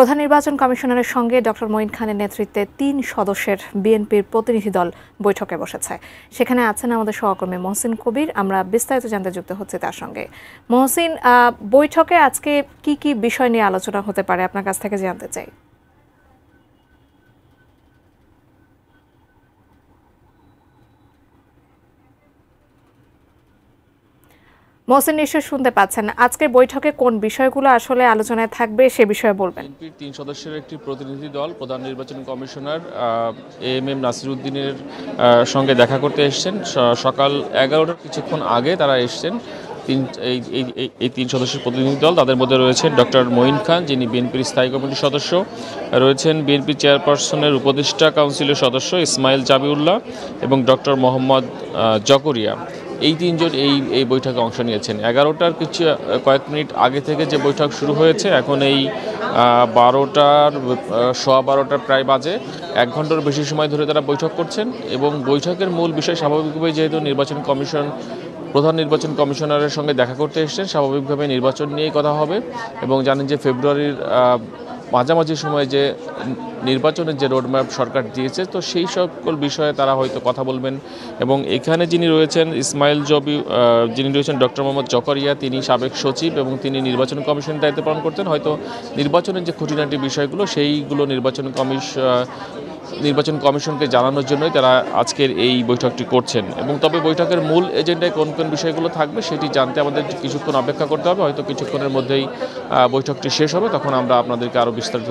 প্রধান নির্বাচন কমিশনারের সঙ্গে ডক্টর মঈন খানের নেতৃত্বে ৩ সদস্যের বিএনপির প্রতিনিধি দল বৈঠকে বসেছে। সেখানে আছেন আমাদের সহকর্মী মহসিন কবির। আমরা বিস্তারিত জানতে যুক্ত হচ্ছে তার সঙ্গে। মহসিন, বৈঠকে আজকে কি কি বিষয় নিয়ে আলোচনা হতে পারে আপনার কাছ থেকে জানতে চাই। মহসিন নিশ্চয় শুনতে পাচ্ছেন, আজকের বৈঠকে কোন বিষয়গুলো আসলে আলোচনায় থাকবে সে বিষয়ে বলবেন। বিএনপির ৩ সদস্যের একটি প্রতিনিধি দল প্রধান নির্বাচন কমিশনার এএমএম নাসিরউদ্দিনের সঙ্গে দেখা করতে এসেছেন। সকাল ১১টার কিছুক্ষণ আগে তারা এসেছেন। এই ৩ সদস্যের প্রতিনিধি দল, তাদের মধ্যে রয়েছেন ডক্টর মঈন খান, যিনি বিএনপির স্থায়ী কমিটির সদস্য, রয়েছেন বিএনপি চেয়ারপারসনের উপদেষ্টা কাউন্সিলের সদস্য ইসমাইল জাবিউল্লাহ এবং ডক্টর মোহাম্মদ জকরিয়া। এই ৩ জন এই বৈঠকে অংশ নিয়েছেন। ১১টার কয়েক মিনিট আগে থেকে যে বৈঠক শুরু হয়েছে, এখন এই ১২টার প্রায় বাজে। ১ ঘন্টার বেশি সময় ধরে তারা বৈঠক করছেন এবং বৈঠকের মূল বিষয় স্বাভাবিকভাবেই যেহেতু প্রধান নির্বাচন কমিশনারের সঙ্গে দেখা করতে এসেছেন, স্বাভাবিকভাবে নির্বাচন নিয়েই কথা হবে। এবং জানেন যে ফেব্রুয়ারির মাঝামাঝি সময়ে যে নির্বাচনের যে রোডম্যাপ সরকার দিয়েছে, তো সেই সকল বিষয়ে তারা হয়তো কথা বলবেন। এবং এখানে যিনি রয়েছেন যিনি রয়েছেন ডক্টর মোহাম্মদ জকরিয়া, তিনি সাবেক সচিব এবং তিনি নির্বাচন কমিশনের দায়িত্ব পালন করতেন। হয়তো নির্বাচনের যে খুঁটিনাটি বিষয়গুলো সেইগুলো নির্বাচন কমিশনকে জানানোর জন্যই তারা আজকের এই বৈঠকটি করছেন। এবং তবে বৈঠকের মূল এজেন্ডায় কোন কোন বিষয়গুলো থাকবে সেটি জানতে আমাদের কিছুক্ষণ অপেক্ষা করতে হবে। হয়তো কিছুক্ষণের মধ্যেই বৈঠকটি শেষ হবে, তখন আমরা আপনাদেরকে আরও বিস্তারিত